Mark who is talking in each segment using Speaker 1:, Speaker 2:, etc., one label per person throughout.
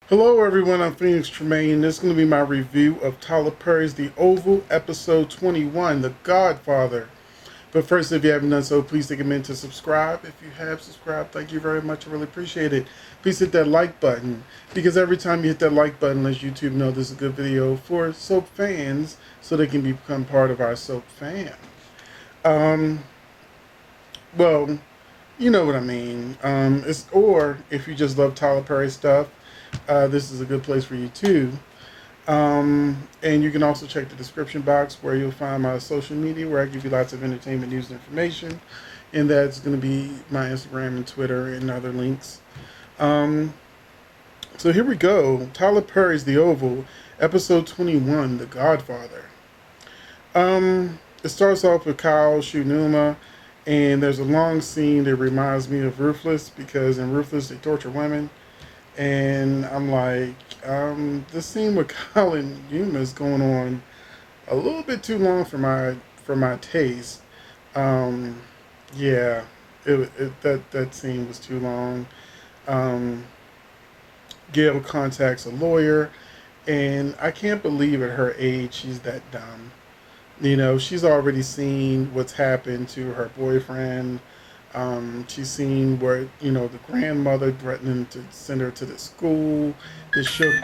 Speaker 1: Hello everyone, I'm Phoenix Tremayne. This is going to be my review of Tyler Perry's The Oval, Episode 21, The Godfather. But first, if you haven't done so, please take a minute to subscribe. If you have subscribed, thank you very much. I really appreciate it. Please hit that like button, because every time you hit that like button, lets YouTube know this is a good video for soap fans so they can become part of our soap fam. Um, well, you know what I mean. Or if you just love Tyler Perry stuff, this is a good place for you too. And you can also check the description box where you'll find my social media, where I give you lots of entertainment news and information. And that's going to be my Instagram and Twitter and other links. Um, so here we go. Tyler Perry's The Oval, Episode 21, The Godfather. It starts off with Kyle shooting Uma, and there's a long scene that reminds me of Ruthless, because in Ruthless they torture women. And I'm like, this scene with Kyle and Yuma is going on a little bit too long for my taste. Um, yeah, that scene was too long. Um, Gail contacts a lawyer, and I can't believe at her age she's that dumb. You know, she's already seen what's happened to her boyfriend. She's seen where, the grandmother threatening to send her to the school. This shook,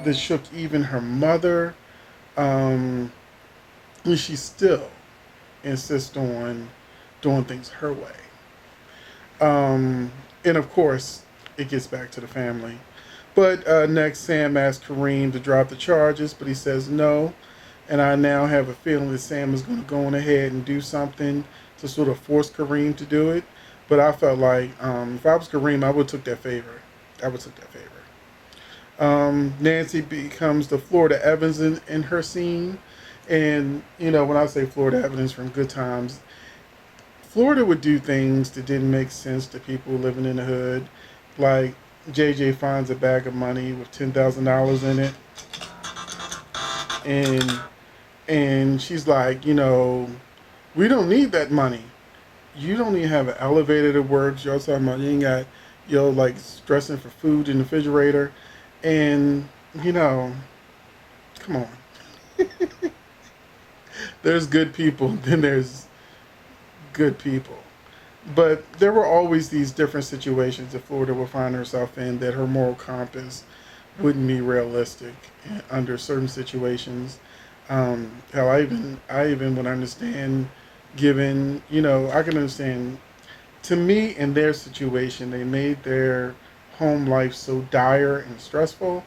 Speaker 1: this shook even her mother. Um, and she still insists on doing things her way. And of course, it gets back to the family. But next, Sam asks Kareem to drop the charges, but he says no. And I now have a feeling that Sam is going to go on ahead and do something to sort of force Kareem to do it. But I felt like if I was Kareem, I would have took that favor. I would have took that favor. Nancy becomes the Florida Evans in her scene. And, when I say Florida Evans from Good Times, Florida would do things that didn't make sense to people living in the hood. Like JJ finds a bag of money with $10,000 in it. And she's like, we don't need that money. You don't even have an elevator that works. You're talking about you ain't got, like stressing for food in the refrigerator. And, come on. There's good people, then there's good people. But there were always these different situations that Florida would find herself in that her moral compass wouldn't be realistic under certain situations. Hell, I even would understand, given, I can understand. To me, in their situation, they made their home life so dire and stressful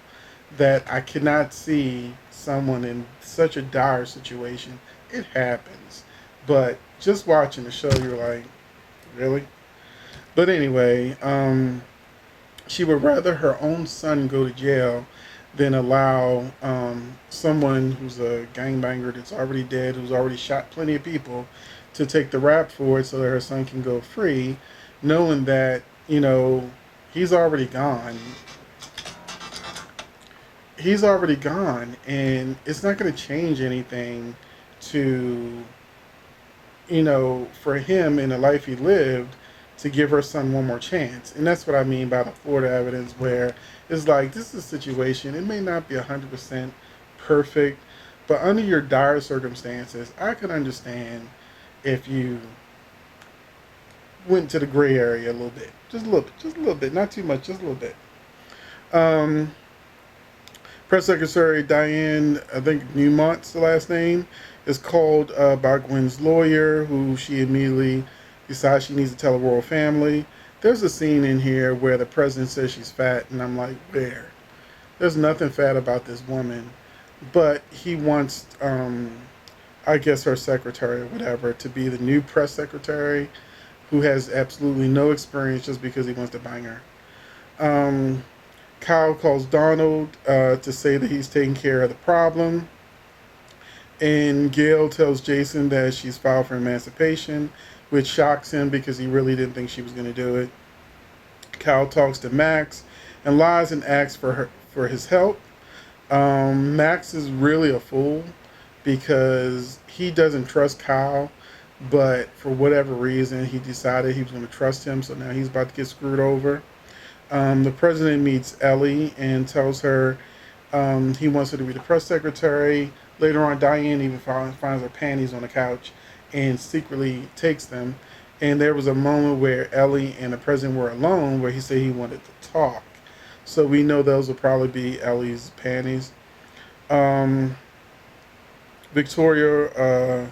Speaker 1: that I cannot see someone in such a dire situation. It happens, but just watching the show, you're like, really? But anyway, she would rather her own son go to jail than allow someone who's a gangbanger that's already dead, who's already shot plenty of people, to take the rap for it so that her son can go free, knowing that, he's already gone. He's already gone, and it's not going to change anything to, for him in the life he lived to give her son one more chance. And that's what I mean by the Florida evidence, where it's like, this is a situation, it may not be 100% perfect, but under your dire circumstances, I could understand if you went to the gray area a little bit. Just a little bit, not too much, just a little bit. Um, Press Secretary Diane, I think Newmont's the last name, is called by Gwen's lawyer, who she immediately decides she needs to tell the royal family. There's a scene in here where the president says she's fat, and I'm like, where? There's nothing fat about this woman. But he wants, I guess, her secretary or whatever to be the new press secretary, who has absolutely no experience, just because he wants to bang her. Um, Kyle calls Donald to say that he's taking care of the problem. And Gail tells Jason that she's filed for emancipation, which shocks him because he really didn't think she was going to do it. Kyle talks to Max and lies and asks for his help. Max is really a fool because he doesn't trust Kyle, but for whatever reason, he decided he was going to trust him, so now he's about to get screwed over. The president meets Ellie and tells her he wants her to be the press secretary. Later on, Diane even finds her panties on the couch and secretly takes them. And there was a moment where Ellie and the president were alone where he said he wanted to talk. So we know those will probably be Ellie's panties. Um, Victoria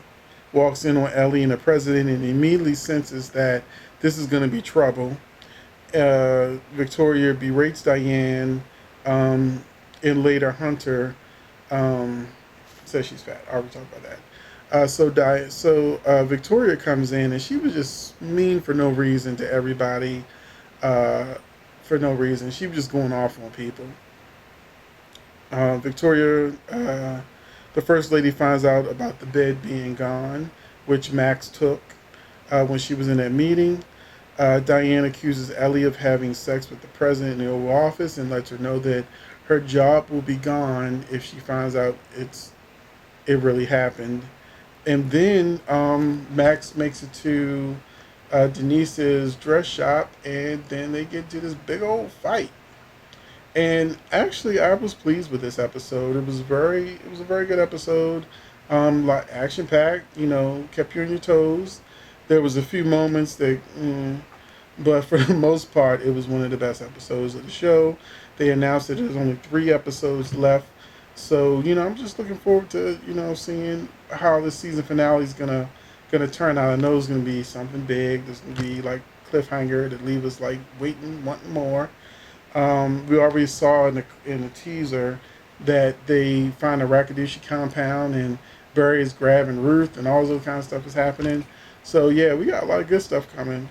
Speaker 1: walks in on Ellie and the president and immediately senses that this is going to be trouble. Victoria berates Diane, um, and later Hunter um, says she's fat. I already talked about that. Victoria comes in and she was just mean for no reason to everybody. Uh, for no reason, she was just going off on people. Victoria, the first lady, finds out about the bed being gone, which Max took when she was in that meeting. Diane accuses Ellie of having sex with the president in the Oval Office and lets her know that her job will be gone if she finds out it really happened. And then Max makes it to Denise's dress shop, and then they get to this big old fight. And actually, I was pleased with this episode. It was a very good episode. Like action packed, kept you on your toes. There was a few moments but for the most part, it was one of the best episodes of the show. They announced that there's only 3 episodes left, so I'm just looking forward to seeing how the season finale is gonna turn out. I know it's gonna be something big. There's gonna be like cliffhanger that leave us like waiting, wanting more. We already saw in the teaser that they find a Rakadushi compound and Barry is grabbing Ruth and all those kind of stuff is happening. So yeah, we got a lot of good stuff coming.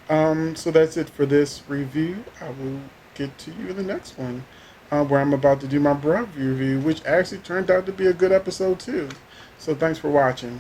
Speaker 1: So that's it for this review. I will get to you in the next one, where I'm about to do my Bruv review, which actually turned out to be a good episode too. So thanks for watching.